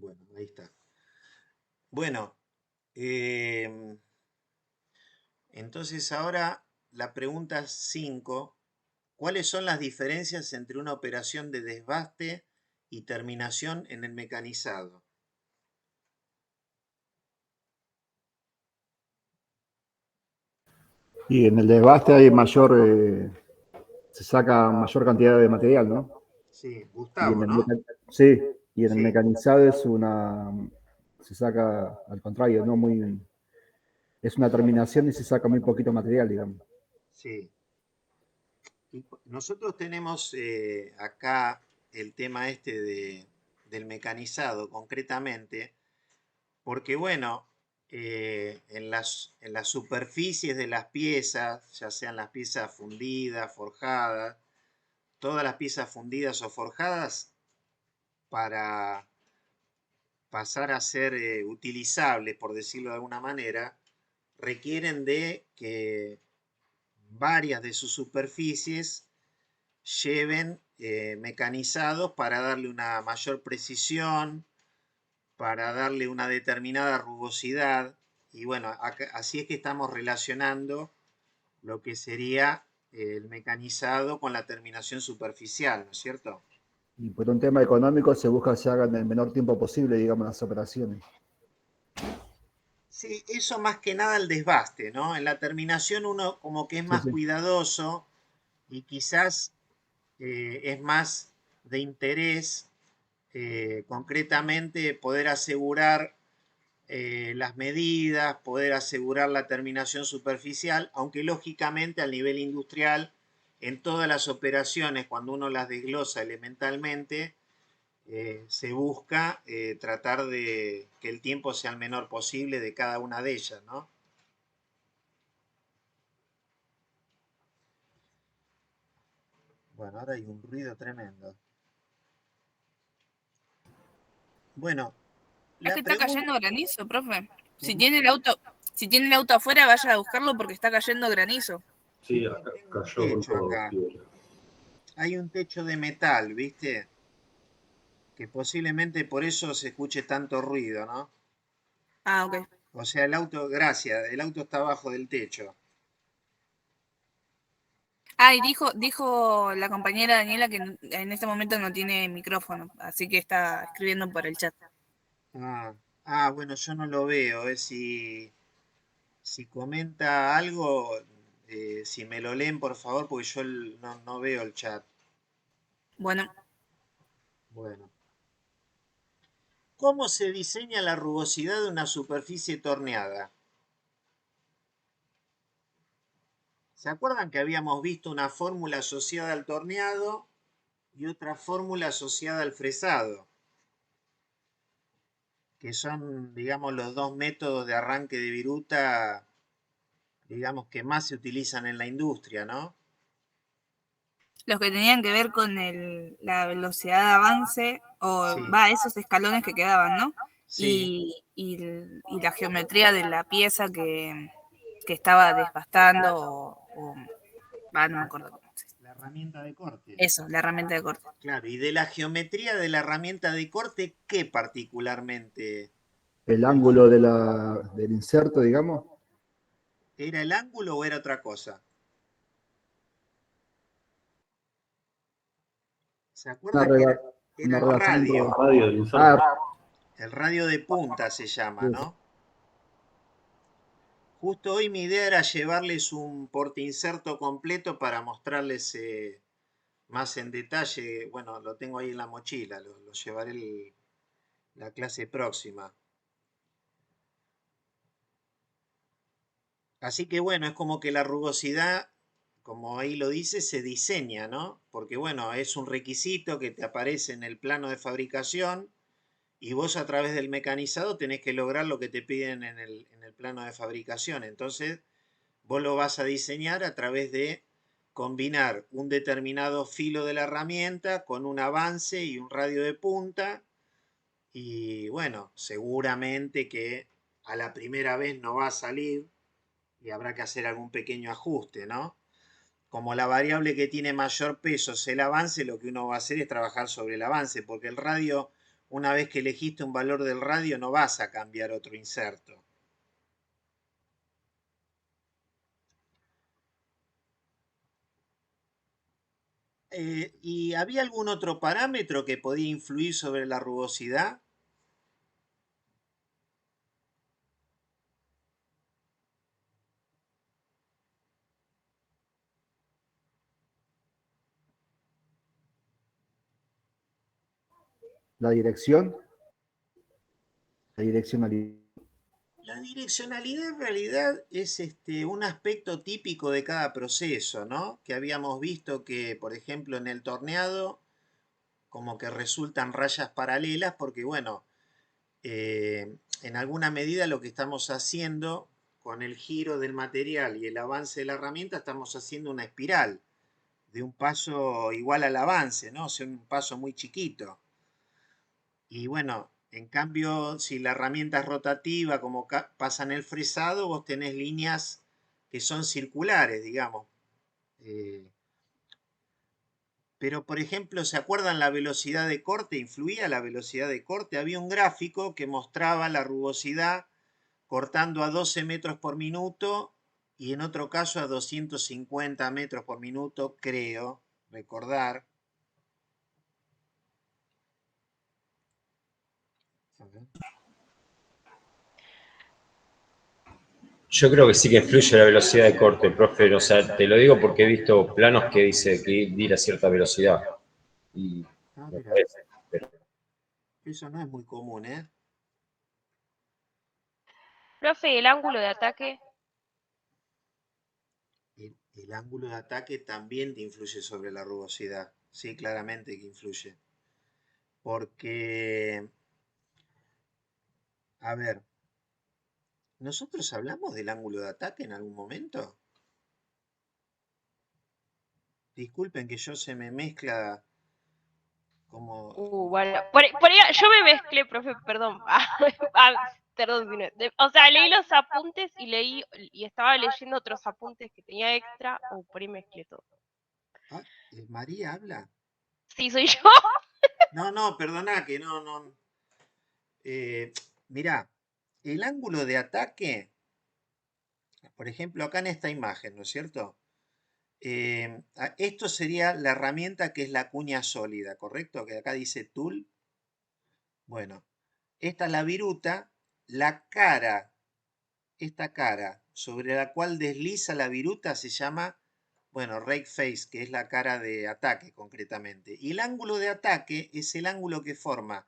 Bueno, ahí está. Bueno, em, entonces ahora la pregunta 5. ¿Cuáles son las diferencias entre una operación de desbaste y terminación en el mecanizado? Y en el desbaste hay mayor, se saca mayor cantidad de material, ¿no? Sí, Y en Gustavo, el ¿no? sí, y en el Sí, mecanizado se saca al contrario, ¿no? Es una terminación y se saca muy poquito material, digamos. sí. Y nosotros tenemos acá el tema este del mecanizado, concretamente, porque bueno, en las superficies de las piezas, ya sean las piezas fundidas, forjadas, todas las piezas fundidas o forjadas, para pasar a ser utilizables, por decirlo de alguna manera, requieren de que varias de sus superficies lleven mecanizados para darle una mayor precisión, para darle una determinada rugosidad. Y bueno, así es que estamos relacionando lo que sería el mecanizado con la terminación superficial, ¿no es cierto? Y por un tema económico se busca que se hagan en el menor tiempo posible, digamos, las operaciones. Sí, eso más que nada el desbaste, ¿no? En la terminación uno como que es Sí, más sí. cuidadoso y quizás es más de interés concretamente poder asegurar las medidas, poder asegurar la terminación superficial, aunque lógicamente al nivel industrial, en todas las operaciones, cuando uno las desglosa elementalmente, se busca tratar de que el tiempo sea el menor posible de cada una de ellas, ¿no? Bueno, ahora hay un ruido tremendo. Bueno, Es que la está pregunta... cayendo granizo, profe. Si tiene el auto afuera, vaya a buscarlo porque está cayendo granizo. Sí, acá Tengo un cayó con techo todo, acá. Fiore. Hay un techo de metal, ¿viste? Que posiblemente por eso se escuche tanto ruido, ¿no? Ah, ok. O sea, el auto, gracias, el auto está abajo del techo. Ah, y dijo la compañera Daniela que en este momento no tiene micrófono, así que está escribiendo por el chat. Bueno, yo no lo veo. Si comenta algo, si me lo leen, por favor, porque yo no veo el chat. Bueno, Bueno. ¿Cómo se diseña la rugosidad de una superficie torneada? ¿Se acuerdan que habíamos visto una fórmula asociada al torneado y otra fórmula asociada al fresado? Que son, digamos, los dos métodos de arranque de viruta, digamos, que más se utilizan en la industria, ¿no? los que tenían que ver con la velocidad de avance, o Sí, va, esos escalones que quedaban, ¿no? sí. Y la geometría de la pieza que estaba desbastando, no me La, acuerdo cómo se dice. la herramienta de corte. Eso, la herramienta de corte. Claro, y de la geometría de la herramienta de corte, ¿qué particularmente El ángulo del inserto, digamos, era el ángulo o era otra cosa? ¿Se una, acuerda que era una el relación entre... radio? Radio del inserto. Ah, El radio de punta se llama, sí, sí. ¿no? Justo hoy mi idea era llevarles un portainserto completo para mostrarles más en detalle. Bueno, lo tengo ahí en la mochila, lo llevaré la clase próxima. Así que bueno, es como que la rugosidad, como ahí lo dice, se diseña, ¿no? Porque bueno, es un requisito que te aparece en el plano de fabricación y vos a través del mecanizado tenés que lograr lo que te piden en el plano de fabricación. Entonces, vos lo vas a diseñar a través de combinar un determinado filo de la herramienta con un avance y un radio de punta. Y bueno, seguramente que a la primera vez no va a salir y habrá que hacer algún pequeño ajuste, ¿no? Como la variable que tiene mayor peso es el avance, lo que uno va a hacer es trabajar sobre el avance, porque el radio, una vez que elegiste un valor del radio no vas a cambiar otro inserto. ¿Y había algún otro parámetro que podía influir sobre la rugosidad? La dirección, la direccionalidad. La direccionalidad en realidad es un aspecto típico de cada proceso, ¿no? Que habíamos visto que, por ejemplo, en el torneado, como que resultan rayas paralelas, porque, bueno, en alguna medida lo que estamos haciendo con el giro del material y el avance de la herramienta, estamos haciendo una espiral de un paso igual al avance, ¿no? O sea, un paso muy chiquito. Y bueno, en cambio, si la herramienta es rotativa, como pasa en el fresado, vos tenés líneas que son circulares, digamos. Eh, pero, por ejemplo, ¿se acuerdan la velocidad de corte? ¿Influía la velocidad de corte? Había un gráfico que mostraba la rugosidad cortando a 12 metros por minuto y en otro caso a 250 metros por minuto, creo recordar. A ver. Yo creo que sí que influye la velocidad de corte, profe. O sea, te lo digo porque he visto planos que dice que ir a cierta velocidad. Y Ah, me mira, parece. Pero eso no es muy común, ¿eh? Profe, el ángulo de ataque. El ángulo de ataque también te influye sobre la rugosidad. Sí, claramente que influye. Porque, a ver, ¿nosotros hablamos del ángulo de ataque en algún momento? Disculpen que yo se me mezcla como... Bueno, por ahí yo me mezclé, profe, perdón. Perdón, o sea, leí los apuntes y estaba leyendo otros apuntes que tenía extra, o por ahí mezclé todo. Ah, ¿María habla? Sí, soy yo. No, no, perdona que no, no. Mirá, el ángulo de ataque, por ejemplo, acá en esta imagen, ¿no es cierto? Esto sería la herramienta que es la cuña sólida, ¿correcto? Que acá dice tool. Bueno, esta es la viruta, la cara, esta cara sobre la cual desliza la viruta se llama, bueno, rake face, que es la cara de ataque concretamente. Y el ángulo de ataque es el ángulo que forma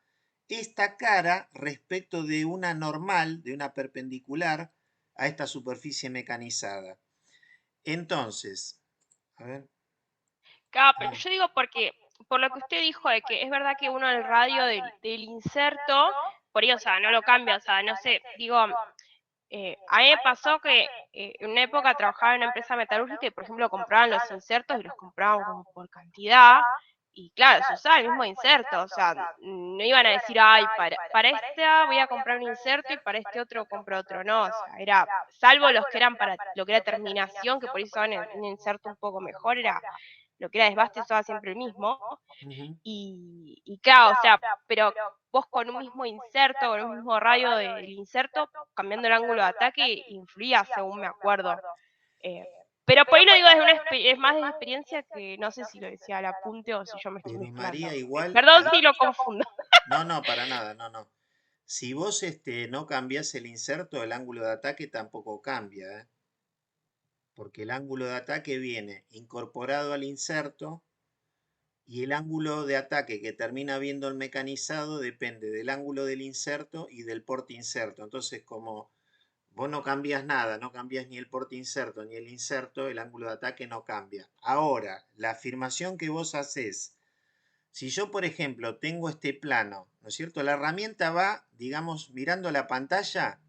esta cara respecto de una normal, de una perpendicular a esta superficie mecanizada. Entonces, a ver. Claro, pero yo digo porque, por lo que usted dijo de que es verdad que uno el radio del inserto, por ahí, o sea, no lo cambia, o sea, no sé, digo, a mí me pasó que en una época trabajaba en una empresa metalúrgica y, por ejemplo, compraban los insertos y los compraban como por cantidad. Y claro, se usaba el mismo inserto, o sea, no iban a decir, ay, para esta voy a comprar un inserto y para este otro compro otro, no, o sea, era, salvo los que eran para lo que era terminación, que por eso usaban un inserto un poco mejor, era lo que era desbaste usaba siempre el mismo. Ujú. Y claro, o sea, pero vos con un mismo inserto, con un mismo radio del inserto, cambiando el ángulo de ataque, influía, según me acuerdo. Eh, pero por ahí lo digo desde es más de experiencia que no sé si lo decía al apunte o si yo me estoy Pero mezclando. María, igual, Perdón si lo confundo. no, no, para nada, no, no. Si vos no cambias el inserto, el ángulo de ataque tampoco cambia, ¿eh? Porque el ángulo de ataque viene incorporado al inserto y el ángulo de ataque que termina viendo el mecanizado depende del ángulo del inserto y del porte inserto. Entonces, como vos no cambias nada, no cambias ni el porte inserto ni el inserto, el ángulo de ataque no cambia. Ahora, la afirmación que vos haces, si yo, por ejemplo, tengo este plano, ¿no es cierto? La herramienta va, digamos, mirando la pantalla.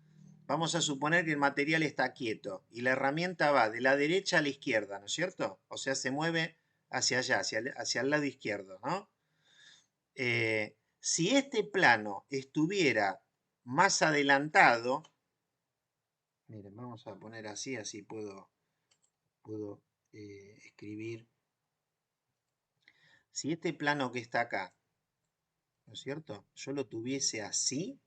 Vamos a suponer que el material está quieto y la herramienta va de la derecha a la izquierda, ¿no es cierto? O sea, se mueve hacia allá, hacia el lado izquierdo, ¿no? Si este plano estuviera más adelantado, miren, vamos a poner así, así puedo escribir. Si este plano que está acá ¿no es cierto? Yo lo tuviese así,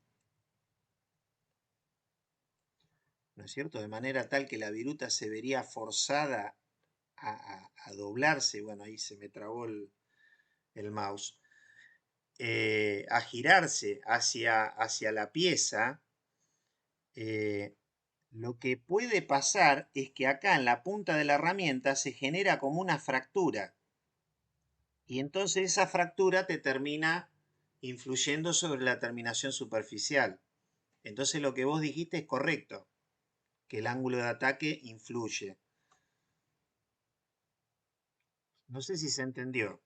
¿no es cierto? De manera tal que la viruta se vería forzada a doblarse, bueno, ahí se me trabó el mouse, a girarse hacia la pieza, eh, lo que puede pasar es que acá en la punta de la herramienta se genera como una fractura. Y entonces esa fractura te termina influyendo sobre la terminación superficial. Entonces lo que vos dijiste es correcto, que el ángulo de ataque influye. No sé si se entendió.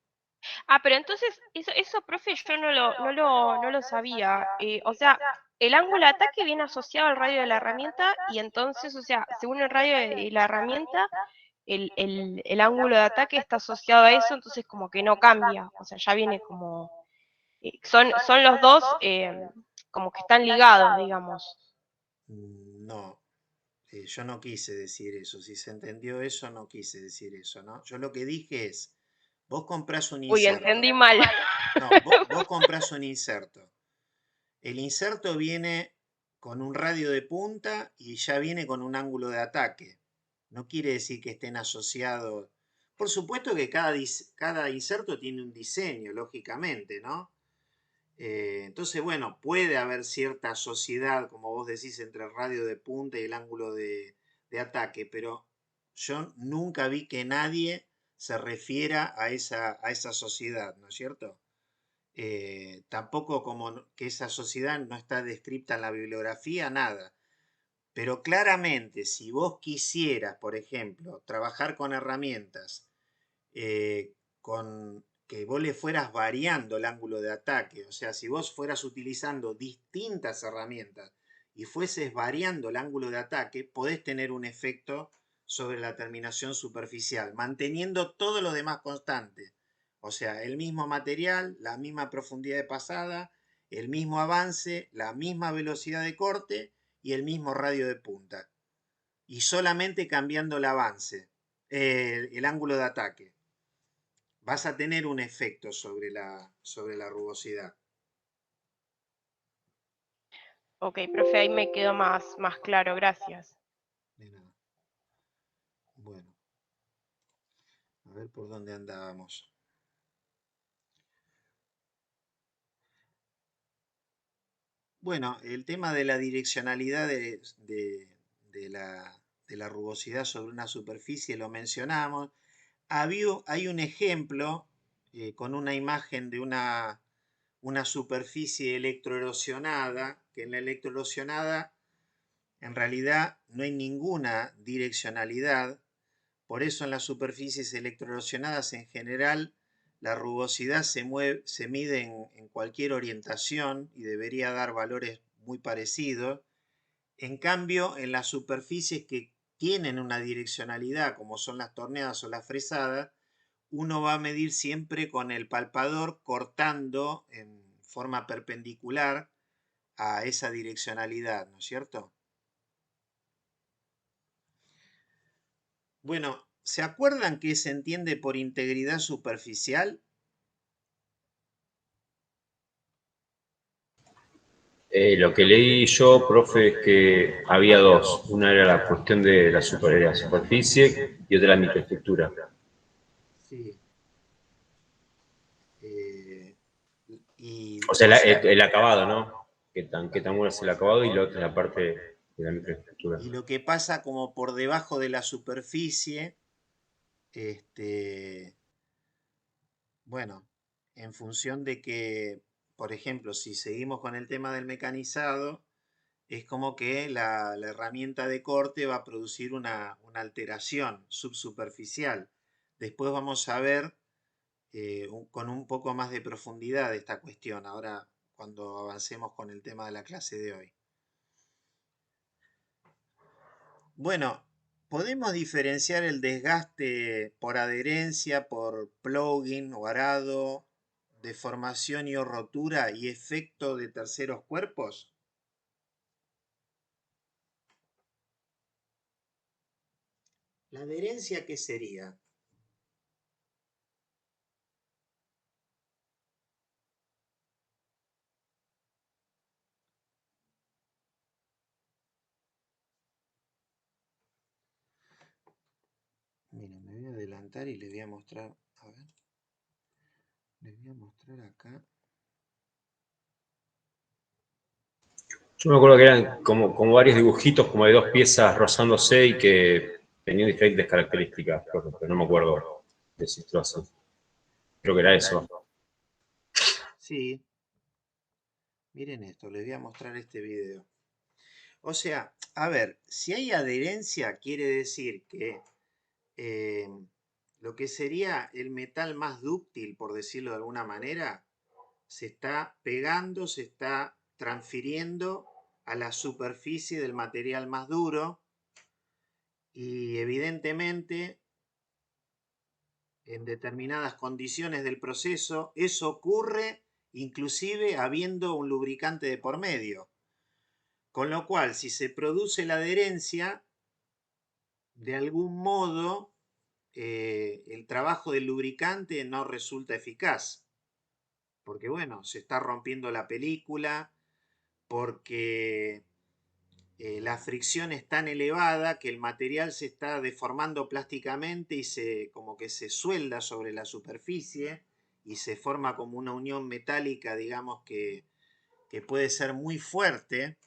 Ah, pero entonces, eso, profe, yo no lo sabía. O sea, el ángulo de ataque viene asociado al radio de la herramienta y entonces, o sea, según el radio de la herramienta, el ángulo de ataque está asociado a eso, entonces como que no cambia. O sea, ya viene como... son los dos como que están ligados, digamos. No, yo no quise decir eso. Si se entendió eso, no quise decir eso, ¿no? Yo lo que dije es, vos comprás un Uy, inserto. entendí mal. No, vos comprás un inserto. El inserto viene con un radio de punta y ya viene con un ángulo de ataque. No quiere decir que estén asociados. Por supuesto que cada inserto tiene un diseño, lógicamente, ¿no? Entonces, bueno, puede haber cierta sociedad, como vos decís, entre el radio de punta y el ángulo de ataque, pero yo nunca vi que nadie se refiera a esa sociedad, ¿no es cierto? Tampoco como que esa sociedad no está descrita en la bibliografía, nada. Pero claramente, si vos quisieras, por ejemplo, trabajar con herramientas, con que vos le fueras variando el ángulo de ataque, o sea, si vos fueras utilizando distintas herramientas y fueses variando el ángulo de ataque, podés tener un efecto sobre la terminación superficial, manteniendo todo lo demás constante. O sea, el mismo material, la misma profundidad de pasada, el mismo avance, la misma velocidad de corte y el mismo radio de punta. Y solamente cambiando el avance, el ángulo de ataque, vas a tener un efecto sobre la rugosidad. Ok, profe, ahí me quedó más claro, gracias. De nada. Bueno, a ver por dónde andábamos. Bueno, el tema de la direccionalidad de la rugosidad sobre una superficie lo mencionamos. Hay un ejemplo con una imagen de una superficie electroerosionada, que en la electroerosionada en realidad no hay ninguna direccionalidad. Por eso en las superficies electroerosionadas en general la rugosidad se mide en cualquier orientación y debería dar valores muy parecidos. En cambio, en las superficies que tienen una direccionalidad, como son las torneadas o las fresadas, uno va a medir siempre con el palpador cortando en forma perpendicular a esa direccionalidad, ¿no es cierto? Bueno, ¿se acuerdan qué se entiende por integridad superficial? Lo que leí yo, profe, es que había dos. Una era la cuestión de la superficie y otra la microestructura. Sí. Eh, O sea, el acabado, ¿no? ¿Qué tan bueno es el acabado? Y la otra es la parte de la microestructura. y lo que pasa como por debajo de la superficie, bueno, en función de que, por ejemplo, si seguimos con el tema del mecanizado, es como que la herramienta de corte va a producir una alteración subsuperficial. Después vamos a ver con un poco más de profundidad esta cuestión, ahora cuando avancemos con el tema de la clase de hoy. Bueno, podemos diferenciar el desgaste por adherencia, por plugging o arado, deformación y o rotura y efecto de terceros cuerpos. ¿La adherencia qué sería? Miren, me voy a adelantar y les voy a mostrar, a ver, les voy a mostrar acá. Yo me acuerdo que eran como varios dibujitos, como de dos piezas rozándose y que tenían diferentes características, pero no me acuerdo de si esto así. Creo que era eso. Sí, miren esto, les voy a mostrar este video. O sea, a ver, si hay adherencia, quiere decir que lo que sería el metal más dúctil, por decirlo de alguna manera, se está pegando, se está transfiriendo a la superficie del material más duro y evidentemente en determinadas condiciones del proceso eso ocurre inclusive habiendo un lubricante de por medio. Con lo cual, si se produce la adherencia, de algún modo el trabajo del lubricante no resulta eficaz. Porque bueno, se está rompiendo la película, porque la fricción es tan elevada que el material se está deformando plásticamente y como que se suelda sobre la superficie y se forma como una unión metálica, digamos, que puede ser muy fuerte.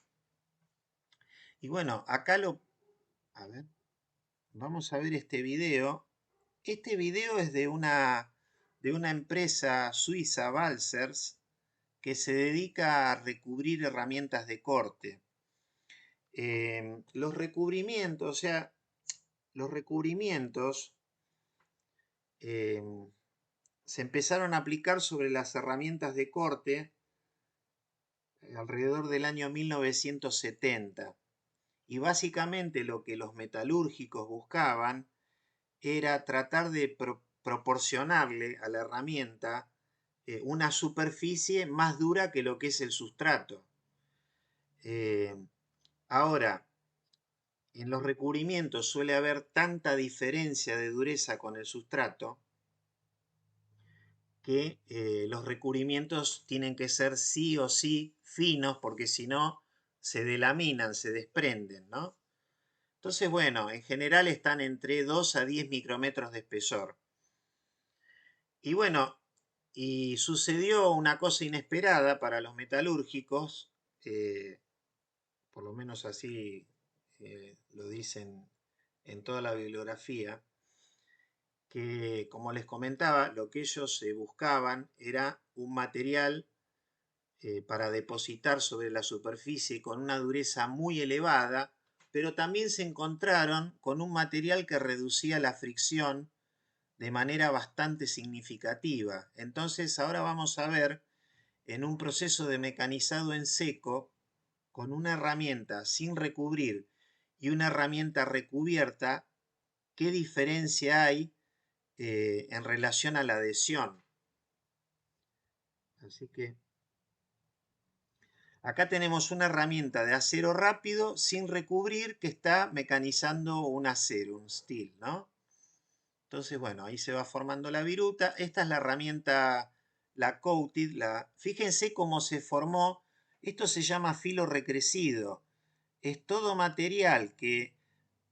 Y bueno, acá a ver, vamos a ver este video. Este video es de una empresa suiza, Balsers, que se dedica a recubrir herramientas de corte. Los recubrimientos, o sea, los recubrimientos se empezaron a aplicar sobre las herramientas de corte alrededor del año 1970. Y básicamente lo que los metalúrgicos buscaban era tratar de proporcionarle a la herramienta una superficie más dura que lo que es el sustrato. Ahora, en los recubrimientos suele haber tanta diferencia de dureza con el sustrato que los recubrimientos tienen que ser sí o sí finos porque si no se delaminan, se desprenden, ¿no? Entonces, bueno, en general están entre 2 a 10 micrómetros de espesor. Y bueno, y sucedió una cosa inesperada para los metalúrgicos, por lo menos así lo dicen en toda la bibliografía, que como les comentaba, lo que ellos buscaban era un material para depositar sobre la superficie con una dureza muy elevada, pero también se encontraron con un material que reducía la fricción de manera bastante significativa. Entonces ahora vamos a ver en un proceso de mecanizado en seco, con una herramienta sin recubrir y una herramienta recubierta, qué diferencia hay en relación a la adhesión. Así que acá tenemos una herramienta de acero rápido sin recubrir que está mecanizando un acero, un steel, ¿no? Entonces, bueno, ahí se va formando la viruta. Esta es la herramienta, la coated. Fíjense cómo se formó. Esto se llama filo recrecido. Es todo material que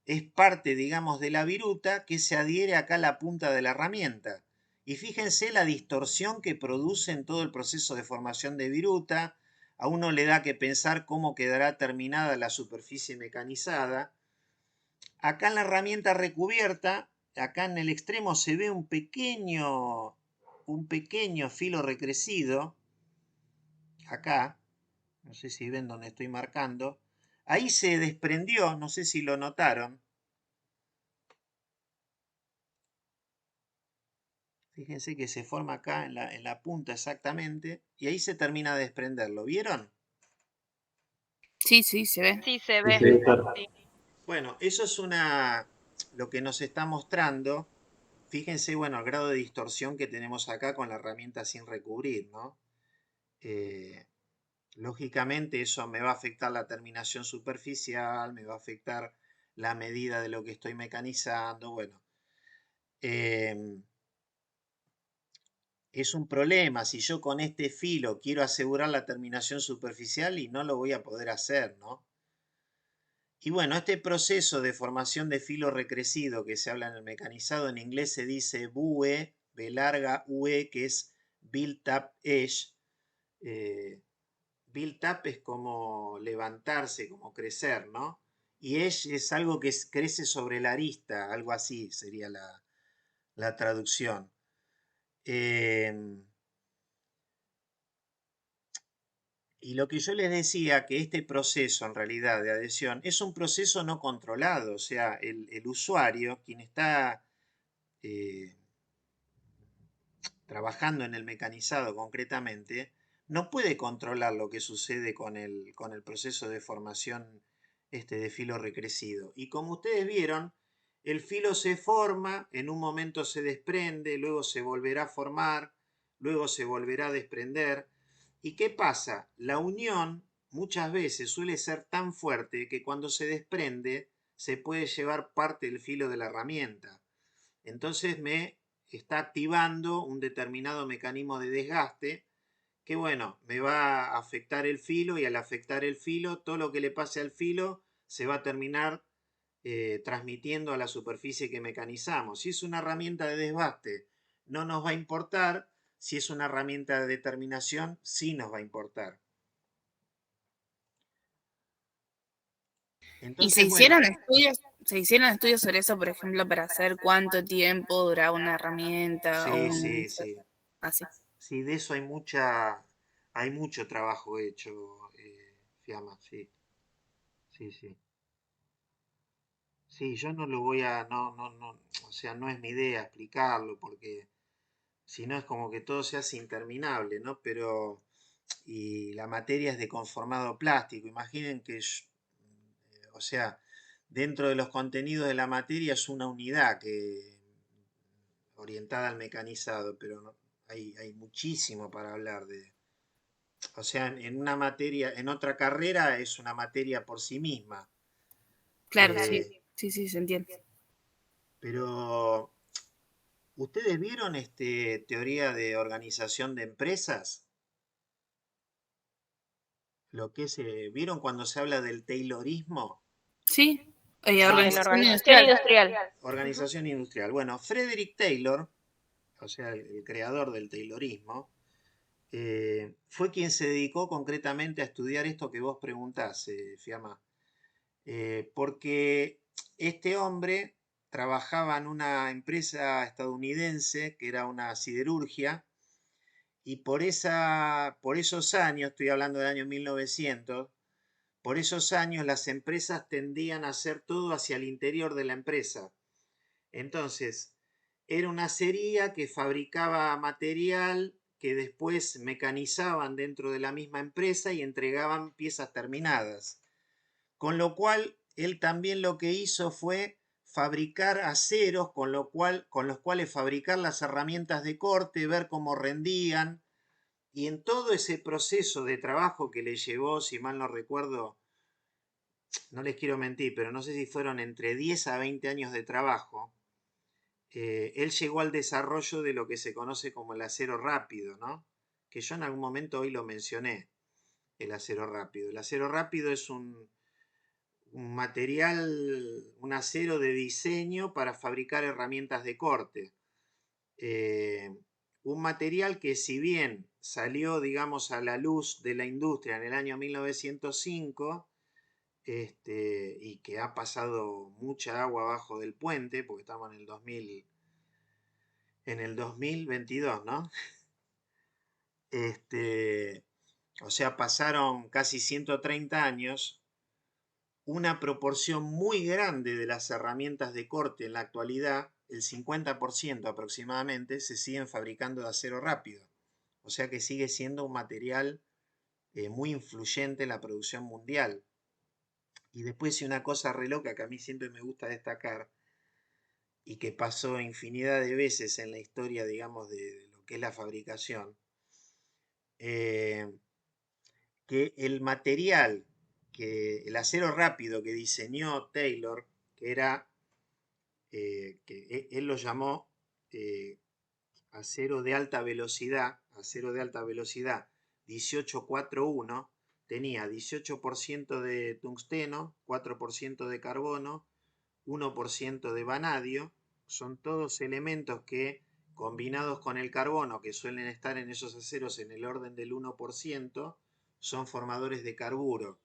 es parte, digamos, de la viruta que se adhiere acá a la punta de la herramienta. Y fíjense la distorsión que produce en todo el proceso de formación de viruta. A uno le da que pensar cómo quedará terminada la superficie mecanizada. Acá en la herramienta recubierta, acá en el extremo se ve un pequeño filo recrecido. Acá, no sé si ven donde estoy marcando. Ahí se desprendió, no sé si lo notaron. Fíjense que se forma acá en la punta exactamente y ahí se termina de desprender. ¿Lo vieron? Sí, sí, se ve. Sí, se Sí, ve. sí, claro. Sí. Bueno, eso es lo que nos está mostrando. Fíjense, bueno, el grado de distorsión que tenemos acá con la herramienta sin recubrir, ¿no? Lógicamente eso me va a afectar la terminación superficial, me va a afectar la medida de lo que estoy mecanizando. Bueno, es un problema si yo con este filo quiero asegurar la terminación superficial y no lo voy a poder hacer, ¿no? Y bueno, este proceso de formación de filo recrecido que se habla en el mecanizado, en inglés se dice BUE, B larga UE, que es Built Up Edge. Built up es como levantarse, como crecer, ¿no? Y edge es algo que crece sobre la arista, algo así sería la traducción. Y lo que yo les decía, que este proceso en realidad de adhesión es un proceso no controlado, o sea, el usuario, quien está eh, trabajando en el mecanizado concretamente, no puede controlar lo que sucede con el proceso de formación de filo recrecido. Y como ustedes vieron, el filo se forma, en un momento se desprende, luego se volverá a formar, luego se volverá a desprender. ¿Y qué pasa? La unión muchas veces suele ser tan fuerte que cuando se desprende se puede llevar parte del filo de la herramienta. Entonces me está activando un determinado mecanismo de desgaste que, bueno, me va a afectar el filo, y al afectar el filo, todo lo que le pase al filo se va a terminar transmitiendo a la superficie que mecanizamos. Si es una herramienta de desgaste, no nos va a importar. Si es una herramienta de determinación, sí nos va a importar. ¿Y Entonces, bueno, se hicieron estudios sobre eso, por ejemplo, para saber cuánto tiempo duraba una herramienta o sí, un... sí, sí. así? Sí, de eso hay mucho trabajo hecho, Fiamma, sí, sí, sí. Sí, yo no lo voy a, no, o sea, no es mi idea explicarlo, porque si no es como que todo se hace interminable, ¿no? Pero, y la materia es de conformado plástico. Imaginen que, o sea, dentro de los contenidos de la materia es una unidad que orientada al mecanizado, pero hay muchísimo para hablar de. O sea, en una materia, en otra carrera es una materia por sí misma. Claro, sí, Eh, sí, se entiende. pero, ¿ustedes vieron teoría de organización de empresas? Lo que es, ¿vieron cuando se habla del Taylorismo? Sí, Sí, en organización organización industrial. industrial. Ujú. Organización industrial. Bueno, Frederick Taylor, o sea, el creador del Taylorismo, fue quien se dedicó concretamente a estudiar esto que vos preguntás, Fiamma. Porque este hombre trabajaba en una empresa estadounidense que era una siderurgia, y por esos años, estoy hablando del año 1900, por esos años las empresas tendían a hacer todo hacia el interior de la empresa. Entonces, era una acería que fabricaba material que después mecanizaban dentro de la misma empresa y entregaban piezas terminadas. Con lo cual, él también lo que hizo fue fabricar aceros, con los cuales fabricar las herramientas de corte, ver cómo rendían. Y en todo ese proceso de trabajo que le llevó, si mal no recuerdo, no les quiero mentir, pero no sé si fueron entre 10 a 20 años de trabajo, él llegó al desarrollo de lo que se conoce como el acero rápido, ¿no? Que yo en algún momento hoy lo mencioné, el acero rápido. El acero rápido es un material, un acero de diseño para fabricar herramientas de corte. Un material que, si bien salió, digamos, a la luz de la industria en el año 1905, y que ha pasado mucha agua abajo del puente, porque estamos en el 2022, ¿no? O sea, pasaron casi 130 años. Una proporción muy grande de las herramientas de corte en la actualidad, el 50% aproximadamente, se siguen fabricando de acero rápido. O sea que sigue siendo un material muy influyente en la producción mundial. Y después, si una cosa re loca que a mí siempre me gusta destacar, y que pasó infinidad de veces en la historia, digamos, de lo que es la fabricación, eh, que el material, el acero rápido que diseñó Taylor, que era, que él lo llamó acero de alta velocidad 1841, tenía 18% de tungsteno, 4% de carbono, 1% de vanadio. Son todos elementos que, combinados con el carbono, que suelen estar en esos aceros en el orden del 1%, son formadores de carburo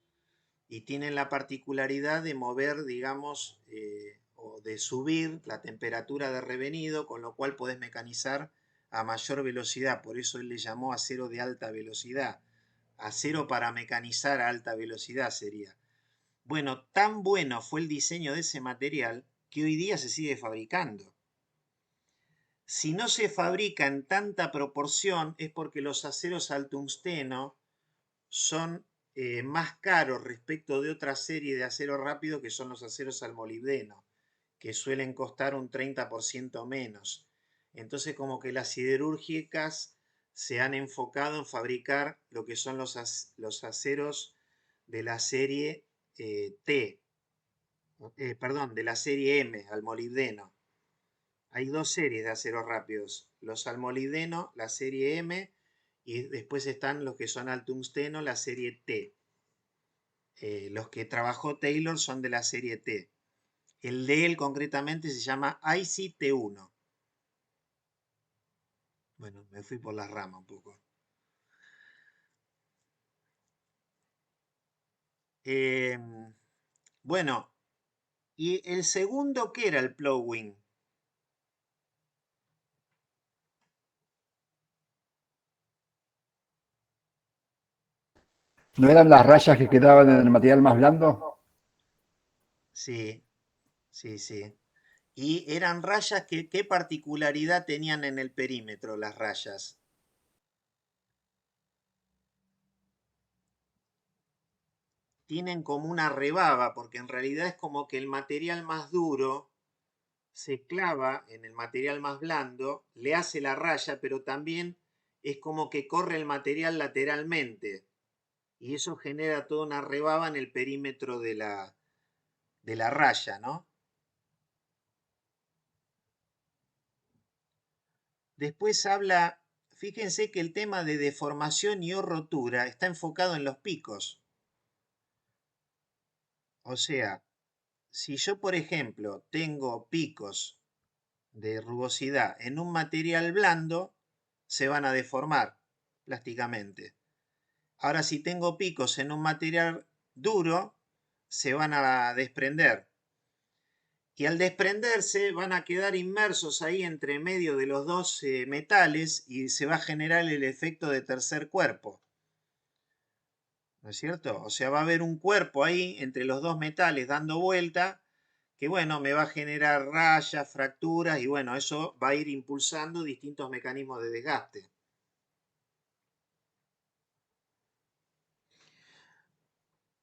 y tienen la particularidad de mover, digamos, o de subir la temperatura de revenido, con lo cual podés mecanizar a mayor velocidad. Por eso él le llamó acero de alta velocidad. Acero para mecanizar a alta velocidad sería. Bueno, tan bueno fue el diseño de ese material que hoy día se sigue fabricando. Si no se fabrica en tanta proporción es porque los aceros al tungsteno son más caros respecto de otra serie de acero rápido que son los aceros al molibdeno, que suelen costar un 30% menos. Entonces como que las siderúrgicas se han enfocado en fabricar lo que son los aceros de la serie T, perdón, de la serie M al molibdeno. Hay dos series de aceros rápidos, los al molibdeno, la serie M, y después están los que son al tungsteno, la serie T. Los que trabajó Taylor son de la serie T. El de él concretamente se llama IC-T1. Bueno, me fui por las ramas un poco. Bueno, y el segundo, ¿qué era el plowing? ¿No eran las rayas que quedaban en el material más blando? Sí, sí, sí. Y eran rayas que, ¿qué particularidad tenían en el perímetro las rayas? Tienen como una rebaba, porque en realidad es como que el material más duro se clava en el material más blando, le hace la raya, pero también es como que corre el material lateralmente. Y eso genera toda una rebaba en el perímetro de la raya, ¿no? Después habla, fíjense que el tema de deformación y o rotura está enfocado en los picos. O sea, si yo, por ejemplo, tengo picos de rugosidad en un material blando, se van a deformar plásticamente. Ahora, si tengo picos en un material duro, se van a desprender. Y al desprenderse van a quedar inmersos ahí entre medio de los dos metales y se va a generar el efecto de tercer cuerpo. ¿No es cierto? O sea, va a haber un cuerpo ahí entre los dos metales dando vuelta que, bueno, me va a generar rayas, fracturas y, bueno, eso va a ir impulsando distintos mecanismos de desgaste.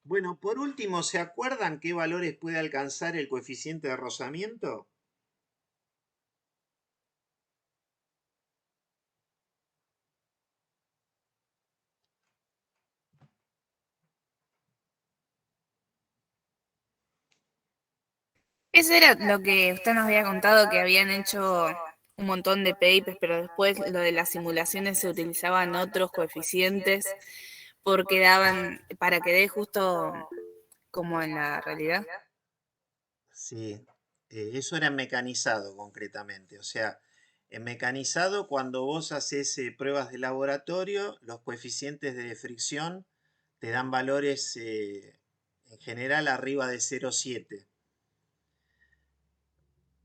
Bueno, por último, ¿se acuerdan qué valores puede alcanzar el coeficiente de rozamiento? Eso era lo que usted nos había contado, que habían hecho un montón de papers, pero después lo de las simulaciones se utilizaban otros coeficientes porque daban, para que dé justo como en la realidad. Sí, eso era en mecanizado concretamente. O sea, en mecanizado, cuando vos haces pruebas de laboratorio, los coeficientes de fricción te dan valores en general arriba de 0,7.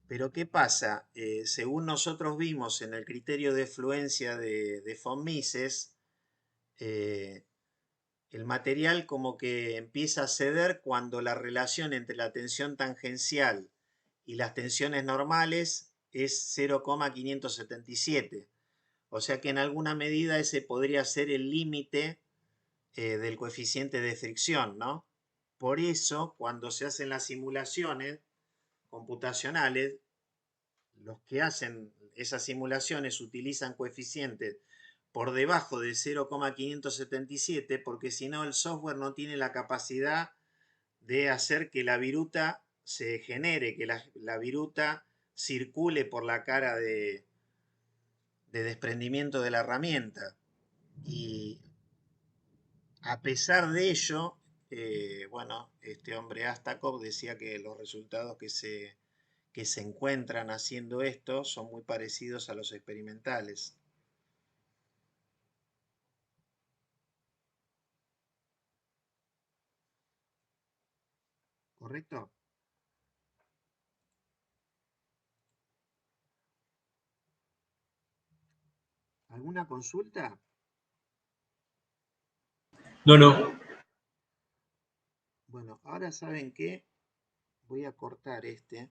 Pero ¿qué pasa? Según nosotros vimos en el criterio de fluencia de von Mises, el material como que empieza a ceder cuando la relación entre la tensión tangencial y las tensiones normales es 0,577. O sea que en alguna medida ese podría ser el límite del coeficiente de fricción, ¿no? Por eso, cuando se hacen las simulaciones computacionales, los que hacen esas simulaciones utilizan coeficientes por debajo de 0,577 porque si no el software no tiene la capacidad de hacer que la viruta se genere, que la viruta circule por la cara de desprendimiento de la herramienta. Y A pesar de ello, bueno, este hombre Astakov decía que los resultados que se encuentran haciendo esto son muy parecidos a los experimentales. ¿Correcto? ¿Alguna consulta? No. Bueno, ahora saben que voy a cortar este.